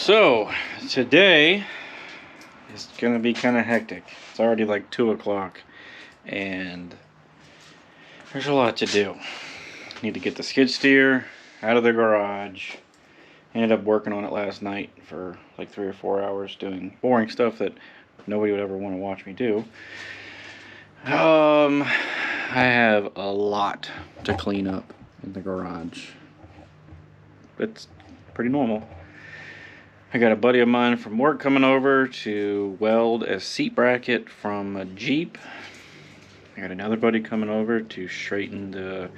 So today is gonna be kind of hectic. It's already like 2 o'clock and there's a lot to do. Need to get the skid steer out of the garage. Ended up working on it last night for like 3 or 4 hours doing boring stuff that nobody would ever want to watch me do. I have a lot to clean up in the garage. It's pretty normal. I got a buddy of mine from work coming over to weld a seat bracket from a Jeep. I got another buddy coming over to straighten the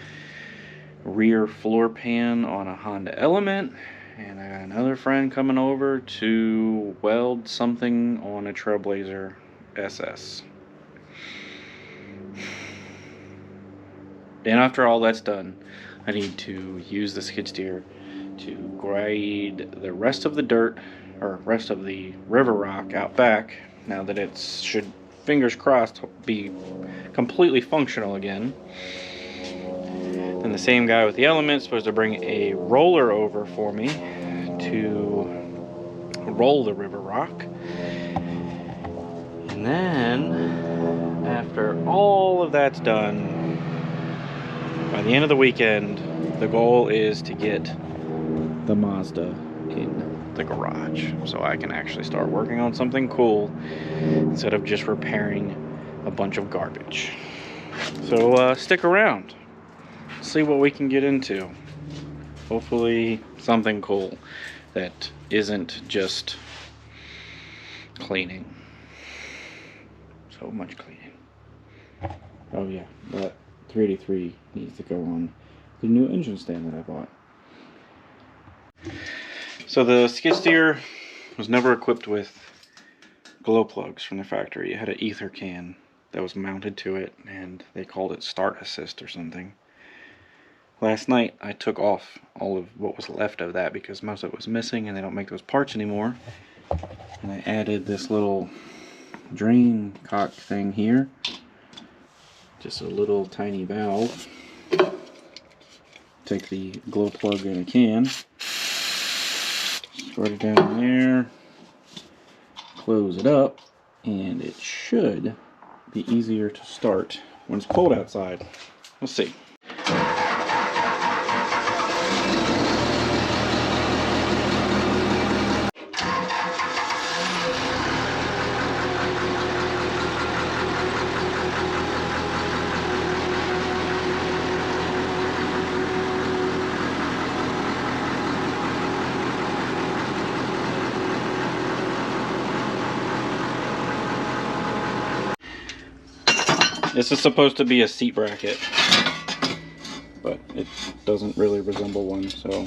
rear floor pan on a Honda Element. And I got another friend coming over to weld something on a Trailblazer SS. And after all that's done, I need to use the skid steer to grade the rest of the dirt, or rest of the river rock out back, now that it should, fingers crossed, be completely functional again. Then the same guy with the Element is supposed to bring a roller over for me to roll the river rock. And then, after all of that's done, by the end of the weekend, the goal is to get the Mazda in the garage so I can actually start working on something cool instead of just repairing a bunch of garbage. So stick around, see what we can get into. Hopefully something cool that isn't just cleaning. So much cleaning. Oh yeah, that 383 needs to go on the new engine stand that I bought. So the skid steer was never equipped with glow plugs from the factory. It had an ether can that was mounted to it, and they called it Start Assist or something. Last night I took off all of what was left of that because most of it was missing and they don't make those parts anymore. And I added this little drain cock thing here. Just a little tiny valve. Take the glow plug in a can. Squirt it down there, close it up, and it should be easier to start when it's cold outside. We'll see. This is supposed to be a seat bracket, but it doesn't really resemble one, so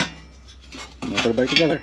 I'm gonna put it back together.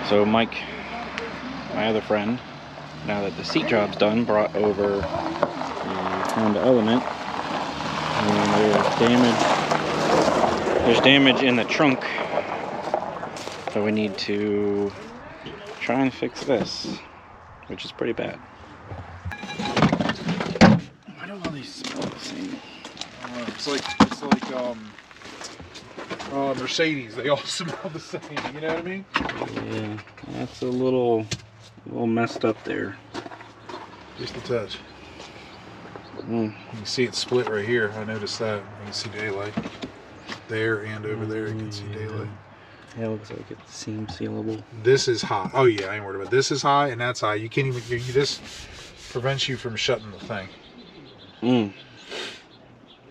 So Mike, my other friend, now that the seat job's done, brought over the Honda Element, and there's damage in the trunk, so we need to try and fix this, which is pretty bad. Why do all these smell the same? It's like Mercedes. They all smell the same. You know what I mean? Yeah, that's a little messed up there. Just a touch. You can see it split right here. I noticed that. You can see daylight there and over there. You can see daylight. Yeah, it looks like it's seam sealable. This is high. Oh yeah, I ain't worried about it. This is high and that's high. You can't even. This prevents you from shutting the thing.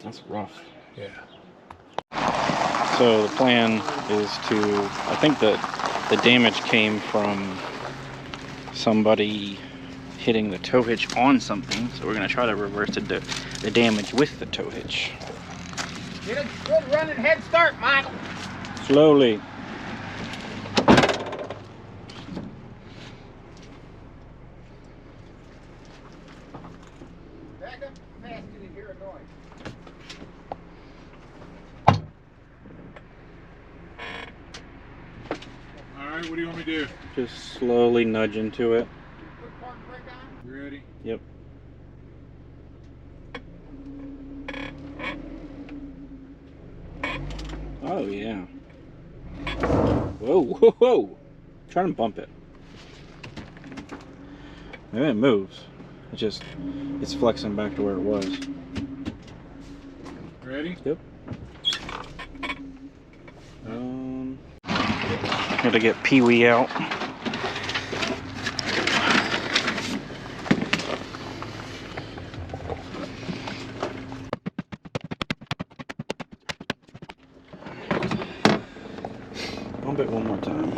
That's rough. Yeah. So the plan is to, I think that the damage came from somebody hitting the tow hitch on something, so we're going to try to reverse the damage with the tow hitch. Get a good running head start, Michael. Slowly. Back up fast till you hear a noise. Alright, what do you want me to do? Just slowly nudge into it. Put park brake on. You ready? Yep. Oh, yeah. Whoa, whoa, whoa. Try to bump it. And it moves. It's flexing back to where it was. Ready? Yep. Gotta get Pee-wee out. Bump it one more time.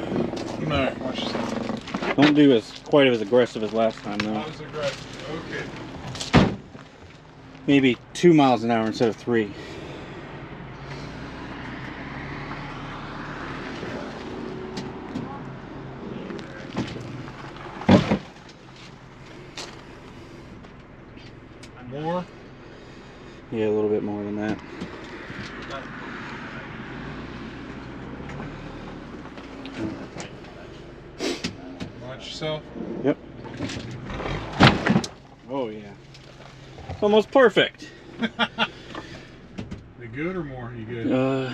Alright, watch yourself. Don't do quite as aggressive as last time though. Not as aggressive. Okay. Maybe 2 miles an hour instead of 3. More? Yeah, a little bit more than that. Watch yourself. Yep. Oh yeah. It's almost perfect. They good or more? You good?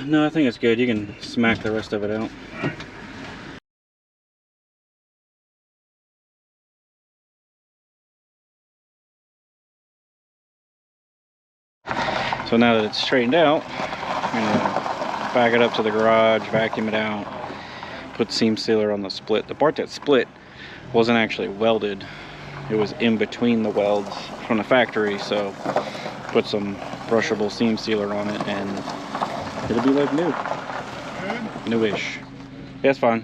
No, I think it's good. You can smack the rest of it out. So now that it's straightened out, I'm gonna back it up to the garage, vacuum it out, put seam sealer on the split. The part that split wasn't actually welded. It was in between the welds from the factory, so put some brushable seam sealer on it and it'll be like new. Good? Newish. Yeah, it's fine.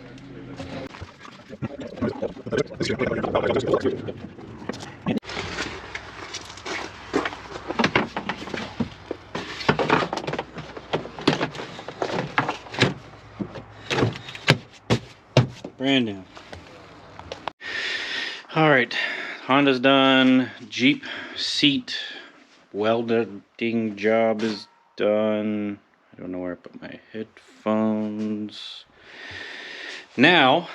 Brand new. Alright, Honda's done. Jeep seat welding job is done. I don't know where I put my headphones. Now,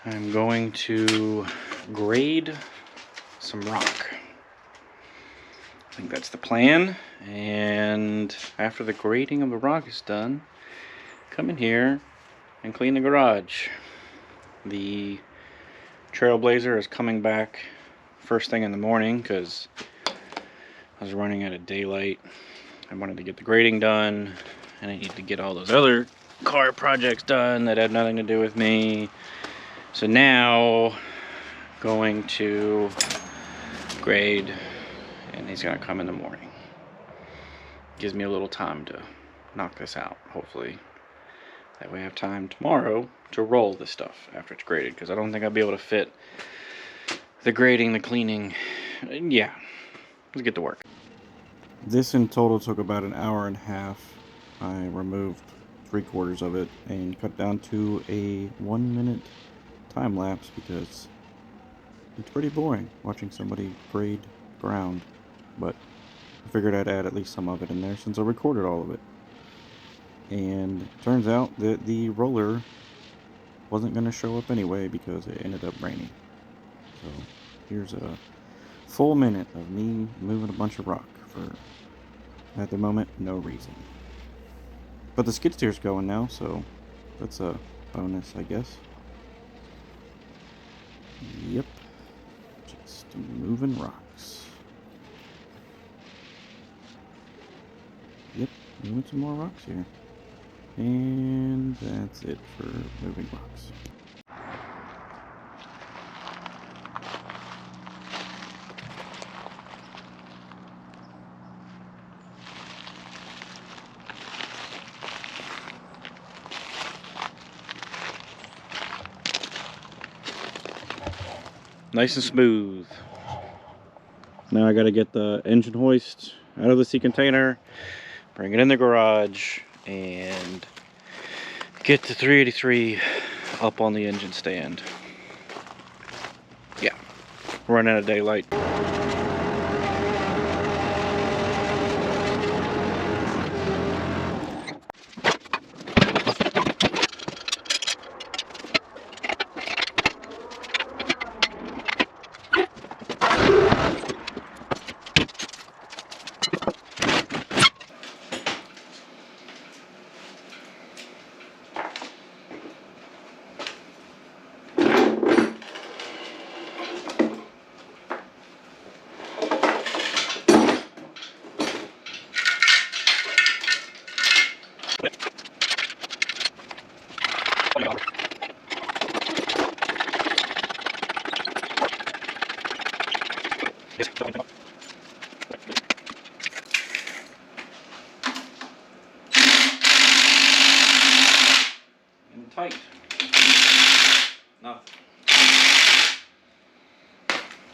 I'm going to grade some rock. I think that's the plan. And after the grading of the rock is done, come in here and clean the garage. The Trailblazer is coming back first thing in the morning because I was running out of daylight. I wanted to get the grading done and I need to get all those other car projects done that had nothing to do with me. So now going to grade and he's gonna come in the morning. Gives me a little time to knock this out, hopefully. That way I have time tomorrow to roll this stuff after it's graded, because I don't think I'll be able to fit the grading, the cleaning. Yeah, let's get to work. This in total took about an hour and a half. I removed 3/4 of it and cut down to a 1-minute time lapse because it's pretty boring watching somebody grade ground. But I figured I'd add at least some of it in there since I recorded all of it. And it turns out that the roller wasn't going to show up anyway because it ended up raining. So here's a full minute of me moving a bunch of rock for, at the moment, no reason. But the skid steer's going now, so that's a bonus, I guess. Yep, just moving rocks. Yep, moving some more rocks here. And that's it for moving rocks. Nice and smooth. Now I gotta get the engine hoist out of the sea container, bring it in the garage, and get the 383 up on the engine stand. Yeah, running out of daylight. And tight. Nothing.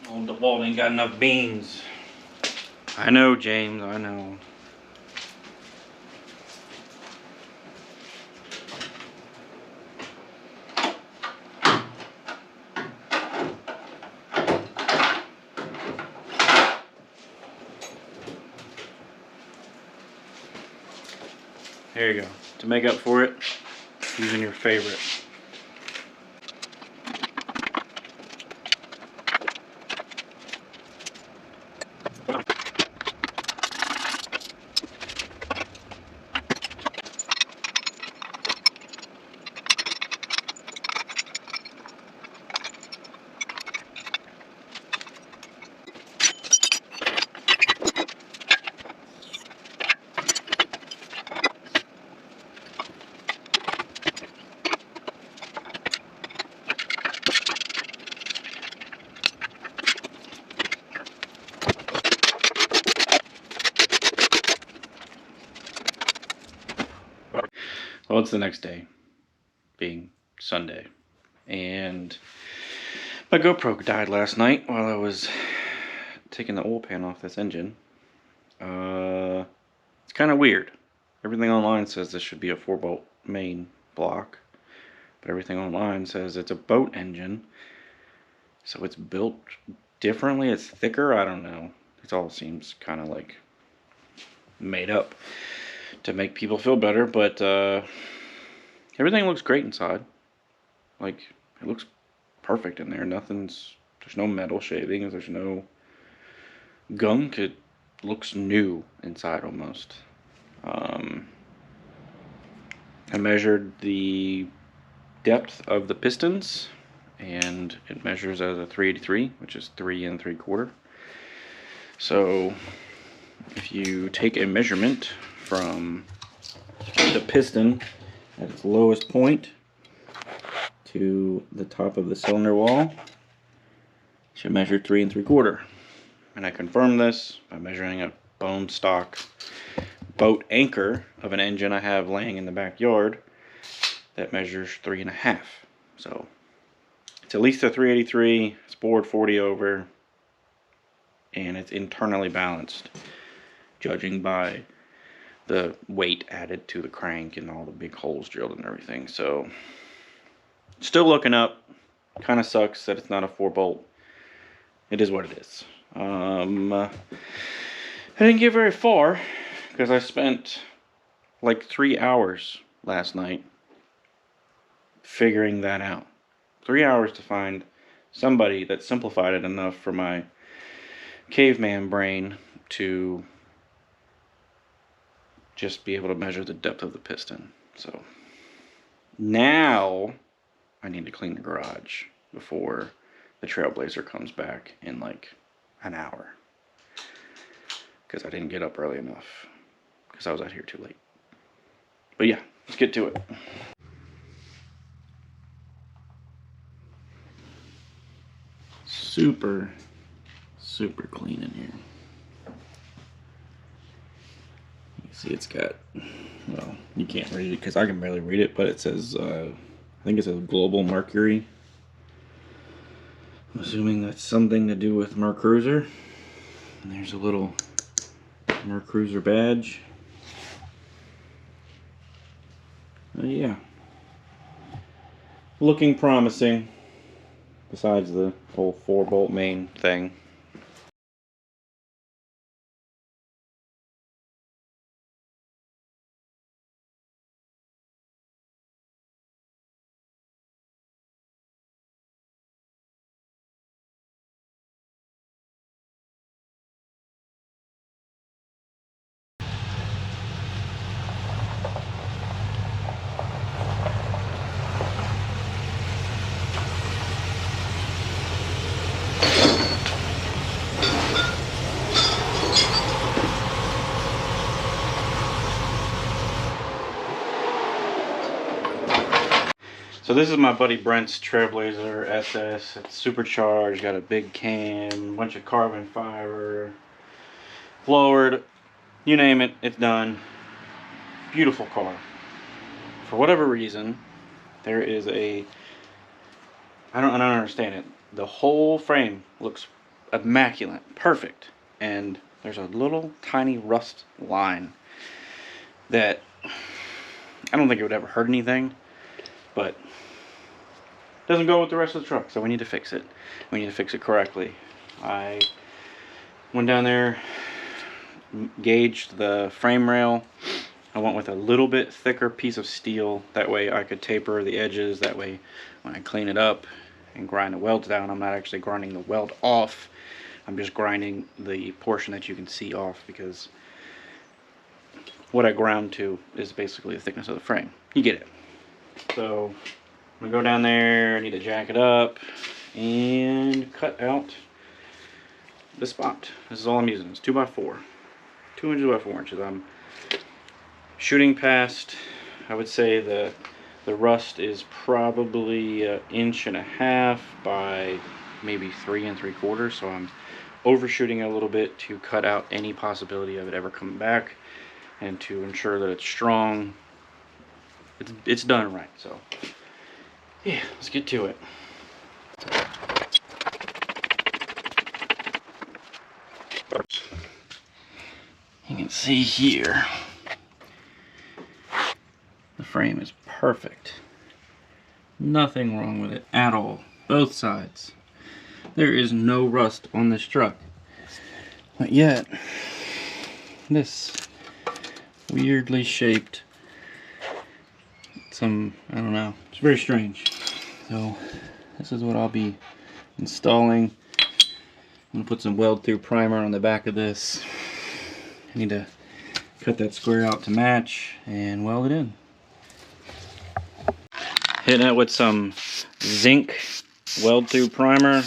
Old DeWalt ain't got enough beans. I know, James, I know. There you go. To make up for it, using your favorite. Well, it's the next day, being Sunday, and my GoPro died last night while I was taking the oil pan off this engine. It's kind of weird. Everything online says this should be a 4-bolt main block, but everything online says it's a boat engine, so it's built differently. It's thicker. I don't know. It all seems kind of like made up to make people feel better, but everything looks great inside. Like, it looks perfect in there. There's no metal shavings, there's no gunk. It looks new inside almost. I measured the depth of the pistons, and it measures as a 383, which is 3 3/4. So if you take a measurement from the piston at its lowest point to the top of the cylinder wall, it should measure 3 3/4. And I confirmed this by measuring a bone stock boat anchor of an engine I have laying in the backyard that measures 3 1/2. So it's at least a 383. It's bored 40 over, and it's internally balanced, judging by the weight added to the crank and all the big holes drilled and everything. So still looking up. Kind of sucks that it's not a 4-bolt. It is what it is. I didn't get very far because I spent like 3 hours last night figuring that out. 3 hours to find somebody that simplified it enough for my caveman brain to just be able to measure the depth of the piston. So now I need to clean the garage before the Trailblazer comes back in like an hour, because I didn't get up early enough because I was out here too late. But yeah, let's get to it. Super clean in here. You can see it's got, well, you can't read it because I can barely read it, but it says, I think it says Global Mercury I'm assuming that's something to do with Mercruiser. And there's a little Mercruiser badge. Yeah. Looking promising. Besides the whole 4-bolt main thing. So this is my buddy Brent's Trailblazer SS. It's supercharged, got a big cam, bunch of carbon fiber, lowered, you name it, it's done. Beautiful car. For whatever reason, there is a, I don't understand it. The whole frame looks immaculate, perfect, and there's a little tiny rust line that I don't think it would ever hurt anything, but doesn't go with the rest of the truck, so we need to fix it. We need to fix it correctly. I went down there, gauged the frame rail. I went with a little bit thicker piece of steel. That way I could taper the edges. That way when I clean it up and grind the welds down, I'm not actually grinding the weld off. I'm just grinding the portion that you can see off, because what I ground to is basically the thickness of the frame. You get it. So I'm gonna go down there, I need to jack it up and cut out the spot. This is all I'm using. It's 2x4. 2 inches by 4 inches. I'm shooting past, I would say the rust is probably 1.5 inches by maybe 3 3/4, so I'm overshooting it a little bit to cut out any possibility of it ever coming back and to ensure that it's strong. It's done right, so yeah, let's get to it. You can see here, the frame is perfect. Nothing wrong with it at all. Both sides. There is no rust on this truck. But yet, this weirdly shaped, I don't know, it's very strange. So this is what I'll be installing. I'm gonna put some weld through primer on the back of this. I need to cut that square out to match and weld it in. Hitting it with some zinc weld through primer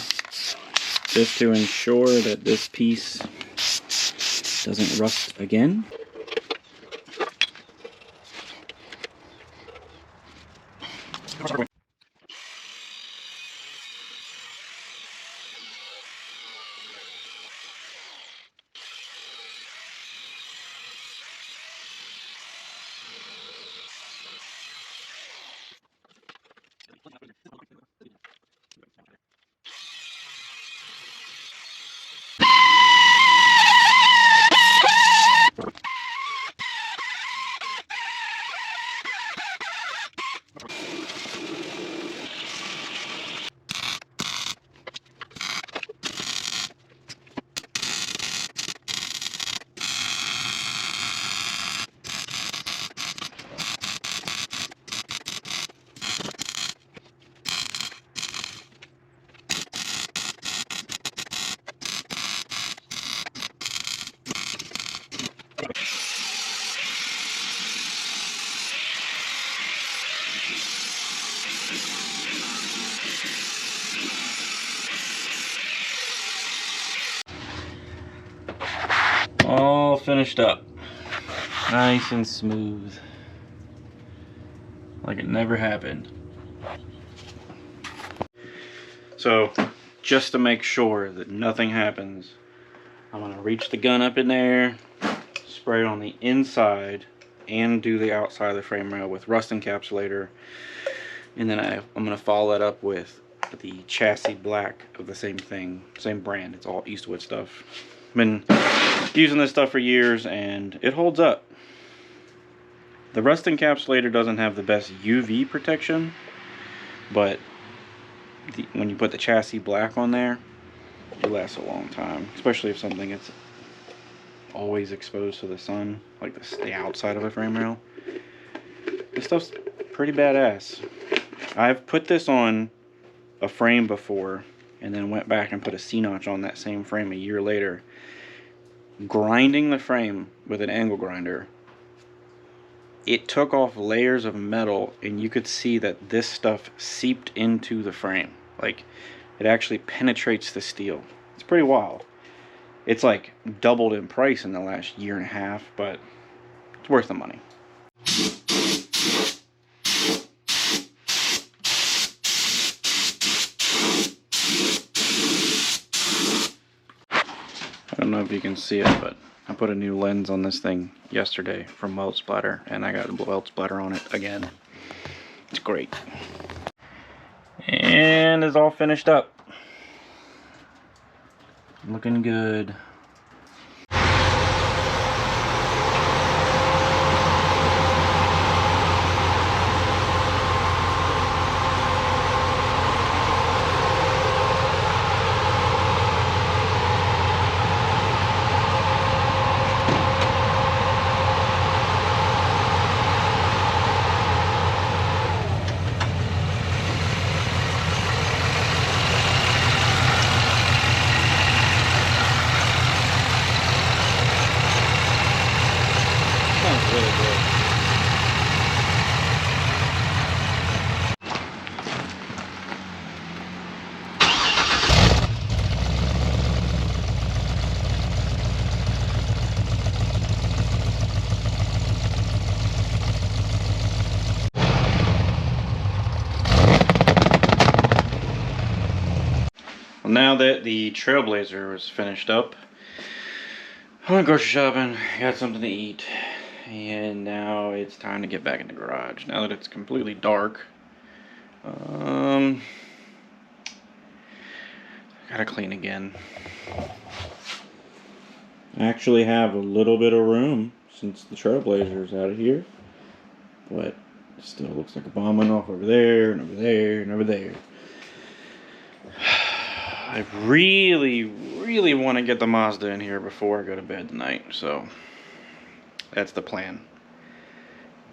just to ensure that this piece doesn't rust again. All finished up. Nice and smooth. Like it never happened. So, just to make sure that nothing happens, I'm going to reach the gun up in there, spray it on the inside, and do the outside of the frame rail with rust encapsulator. And then I'm going to follow that up with the chassis black of the same thing, same brand. It's all Eastwood stuff. Been using this stuff for years and it holds up. The rust encapsulator doesn't have the best UV protection, but when you put the chassis black on there, it lasts a long time, especially if something gets always exposed to the sun, like the outside of a frame rail. This stuff's pretty badass. I've put this on a frame before and then went back and put a C-notch on that same frame a year later. Grinding the frame with an angle grinder, it took off layers of metal and you could see that this stuff seeped into the frame. Like, it actually penetrates the steel. It's pretty wild. It's like doubled in price in the last year and a half, but it's worth the money. I don't know if you can see it, but I put a new lens on this thing yesterday from Weld Splatter, and I got a Weld Splatter on it again. It's great. And it's all finished up. Looking good. Really good. Well, now that the Trailblazer was finished up, I went grocery shopping, got something to eat. And now it's time to get back in the garage. Now that it's completely dark, gotta clean again. I actually have a little bit of room since the Trailblazer's out of here, but it still looks like a bomb went off over there and over there and over there. I really want to get the Mazda in here before I go to bed tonight, so that's the plan.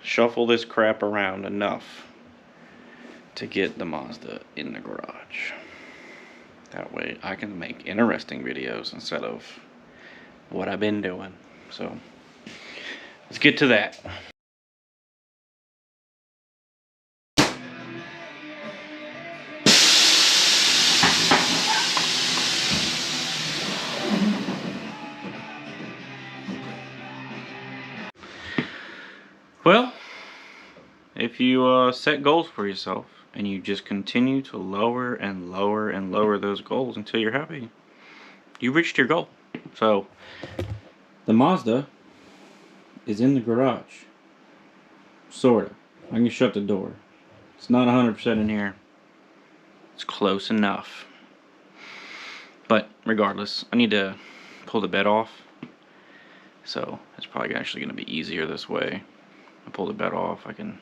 Shuffle this crap around enough to get the Mazda in the garage. That way I can make interesting videos instead of what I've been doing. So let's get to that. Well, if you set goals for yourself and you just continue to lower and lower and lower those goals until you're happy, you reached your goal. So the Mazda is in the garage. Sorta. I can shut the door. It's not 100% in here. It's close enough. But regardless, I need to pull the bed off. So it's probably actually going to be easier this way. I pull the bed off, I can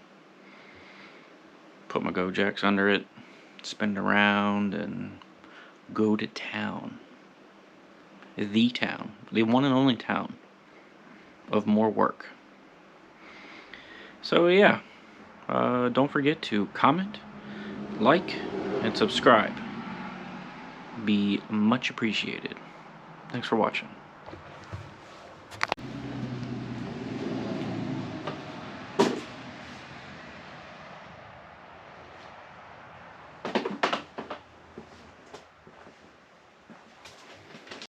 put my Go Jacks under it, spin it around, and go to town. The town. The one and only town of more work. So yeah, don't forget to comment, like, and subscribe. Be much appreciated. Thanks for watching.